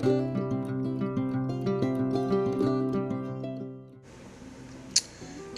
Hi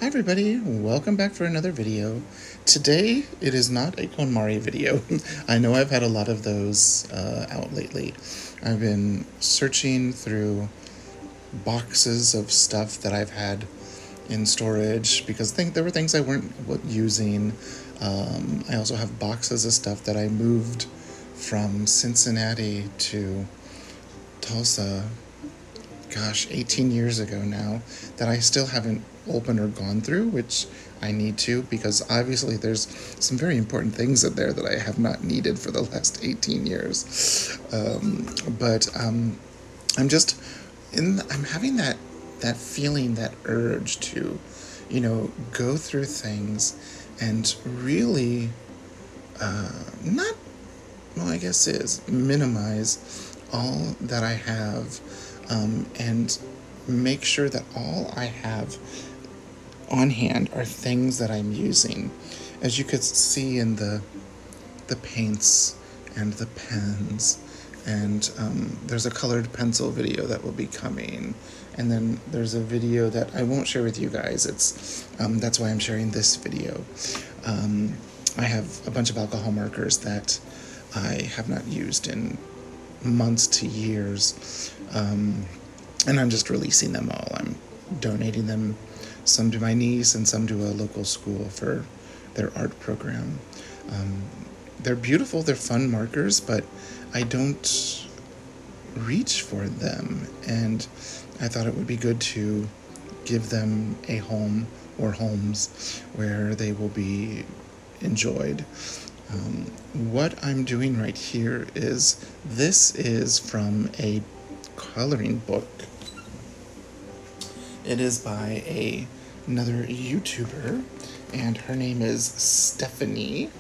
everybody, welcome back for another video. Today it is not a KonMari video. I know I've had a lot of those out lately. I've been searching through boxes of stuff that I've had in storage because there were things I weren't using. I also have boxes of stuff that I moved from Cincinnati to Tulsa, 18 years ago now, that I still haven't opened or gone through, which I need to, because obviously there's some very important things in there that I have not needed for the last 18 years. I'm having that feeling, that urge to, go through things and really, minimize all that I have, and make sure that all I have on hand are things that I'm using. As you could see in the paints and the pens, and there's a colored pencil video that will be coming, and then there's a video that I won't share with you guys. That's why I'm sharing this video. I have a bunch of alcohol markers that I have not used in months to years, and I'm just releasing them all. I'm donating them, some to my niece and some to a local school for their art program. They're beautiful, they're fun markers, but I don't reach for them, and I thought it would be good to give them a home or homes where they will be enjoyed. What I'm doing right here this is from a coloring book. It is by another YouTuber, and her name is Stephanie.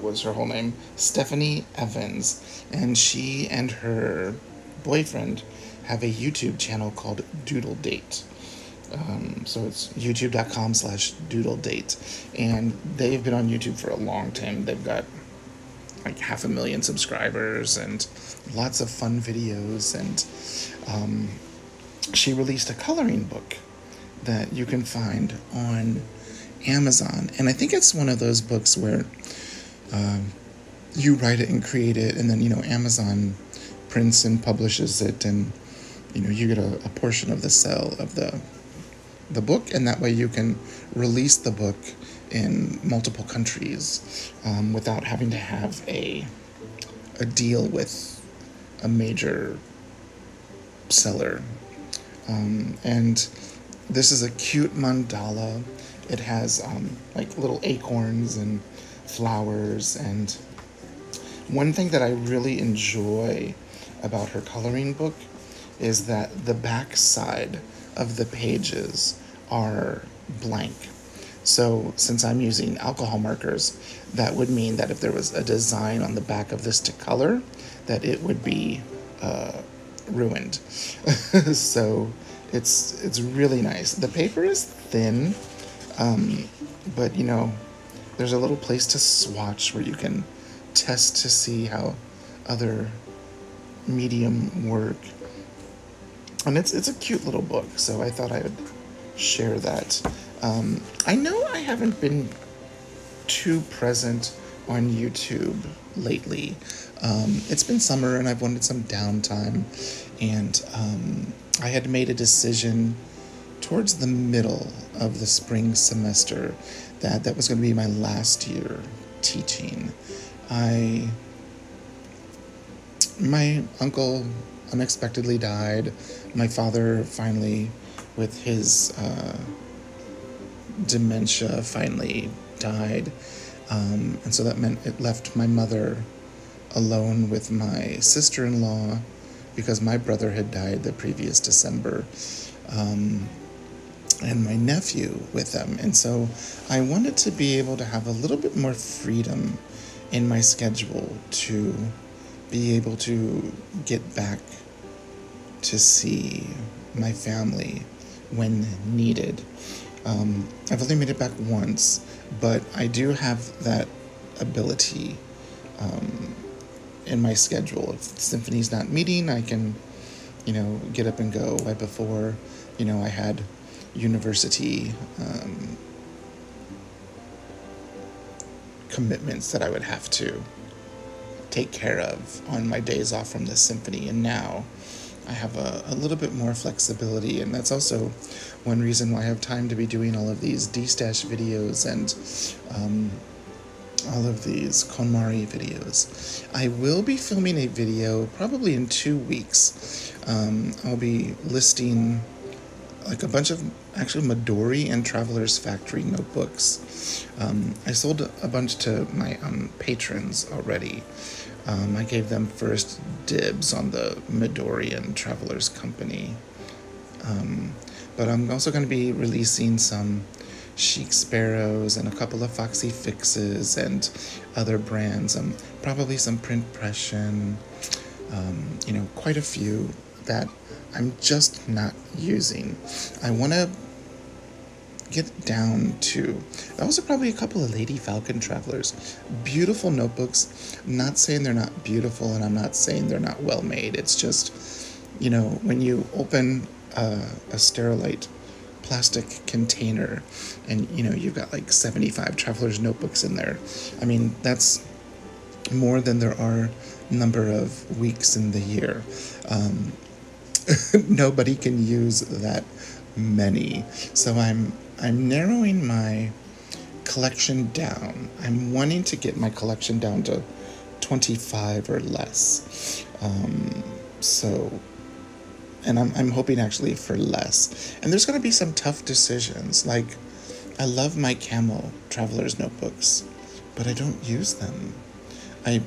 What's her whole name? Stephanie Evans. And she and her boyfriend have a YouTube channel called Doodle Date. So it's youtube.com/doodledate. And they've been on YouTube for a long time. They've got like 500,000 subscribers and lots of fun videos. And she released a coloring book that you can find on Amazon. And I think it's one of those books where you write it and create it, and then, Amazon prints and publishes it, and, you get a portion of the sale of the book, and that way you can release the book in multiple countries without having to have a deal with a major seller. And this is a cute mandala. It has like little acorns and flowers, and one thing that I really enjoy about her coloring book is that the back side of the pages are blank. So since I'm using alcohol markers, that would mean that if there was a design on the back of this to color, that it would be ruined. So it's really nice. The paper is thin, but there's a little place to swatch where you can test to see how other medium work. And it's a cute little book, so I thought I would share that. I know I haven't been too present on YouTube lately. It's been summer and I've wanted some downtime, and I had made a decision towards the middle of the spring semester that was going to be my last year teaching. My uncle unexpectedly died. My father finally, with his dementia, finally died. And so that meant it left my mother alone with my sister-in-law, because my brother had died the previous December, and my nephew with them. And so I wanted to be able to have a little bit more freedom in my schedule to be able to get back to see my family when needed. I've only made it back once, but I do have that ability in my schedule. If the symphony's not meeting, I can, get up and go. Right before, I had university commitments that I would have to take care of on my days off from the symphony, and now I have a little bit more flexibility, and that's also one reason why I have time to be doing all of these D-Stash videos and all of these KonMari videos. I will be filming a video probably in 2 weeks. I'll be listing like a bunch of actually Midori and Traveler's Factory notebooks. I sold a bunch to my patrons already. I gave them first dibs on the Midori and Traveler's Company. But I'm also going to be releasing some Chic Sparrows and a couple of Foxy Fixes and other brands. Probably some Print Pression, quite a few that I'm just not using. I want to get down to, also probably a couple of Lady Falcon Travelers. Beautiful notebooks. I'm not saying they're not beautiful, and I'm not saying they're not well made. It's just, when you open a Sterilite plastic container and, you've got like 75 Traveler's notebooks in there. I mean, that's more than there are number of weeks in the year. Nobody can use that many. So I'm narrowing my collection down. I'm wanting to get my collection down to 25 or less. And I'm hoping actually for less. And there's going to be some tough decisions. Like, I love my Camel Traveler's notebooks, but I don't use them.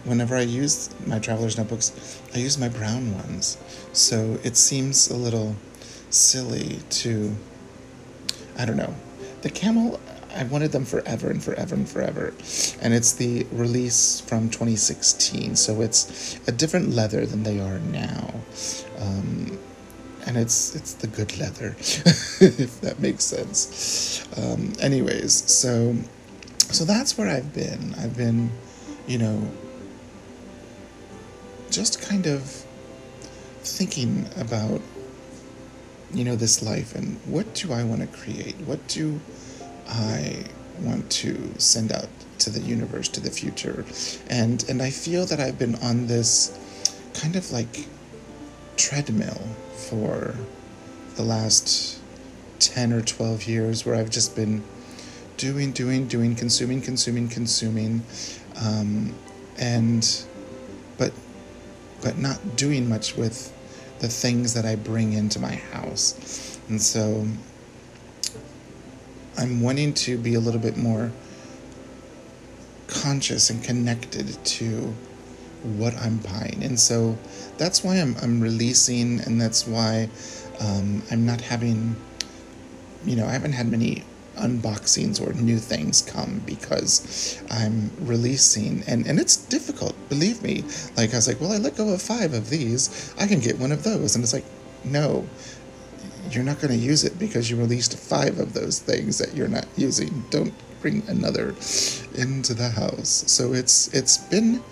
Whenever I use my Traveler's notebooks, I use my brown ones. So it seems a little silly to, I don't know. The Camel, I wanted them forever and forever and forever. And it's the release from 2016, so it's a different leather than they are now. And it's the good leather, if that makes sense. Anyways, so that's where I've been. I've been, just kind of thinking about, this life and what do I want to create? What do I want to send out to the universe, to the future? And I feel that I've been on this kind of like treadmill for the last 10 or 12 years, where I've just been doing, consuming, but not doing much with the things that I bring into my house. And so I'm wanting to be a little bit more conscious and connected to what I'm buying. And so that's why I'm releasing, and that's why I'm not having, I haven't had many unboxings or new things come, because I'm releasing, and it's difficult, believe me. Like, I was like, well, I let go of 5 of these, I can get one of those. And it's like, no, you're not going to use it because you released 5 of those things that you're not using. Don't bring another into the house. So it's been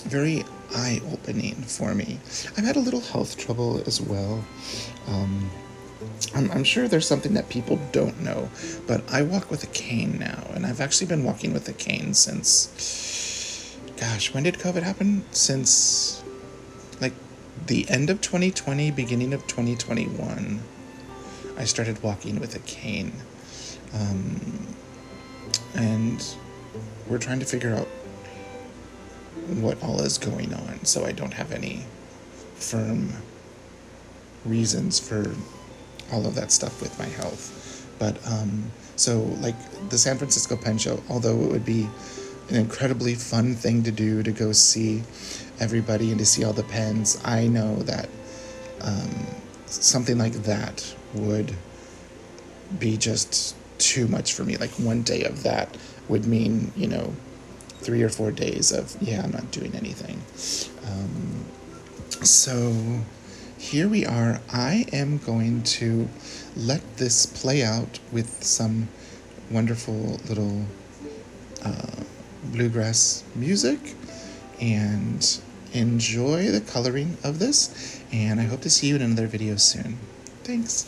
very eye-opening for me. I've had a little health trouble as well. I'm sure there's something that people don't know, but I walk with a cane now, and I've actually been walking with a cane since, gosh, when did COVID happen? Since, like, the end of 2020, beginning of 2021, I started walking with a cane. And we're trying to figure out what all is going on, so I don't have any firm reasons for all of that stuff with my health. But so like the San Francisco Pen Show, although it would be an incredibly fun thing to do, to go see everybody and to see all the pens, I know that something like that would be just too much for me. Like, one day of that would mean, 3 or 4 days of, I'm not doing anything. So here we are. I am going to let this play out with some wonderful little bluegrass music, and enjoy the coloring of this, and I hope to see you in another video soon. Thanks.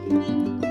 Thank you.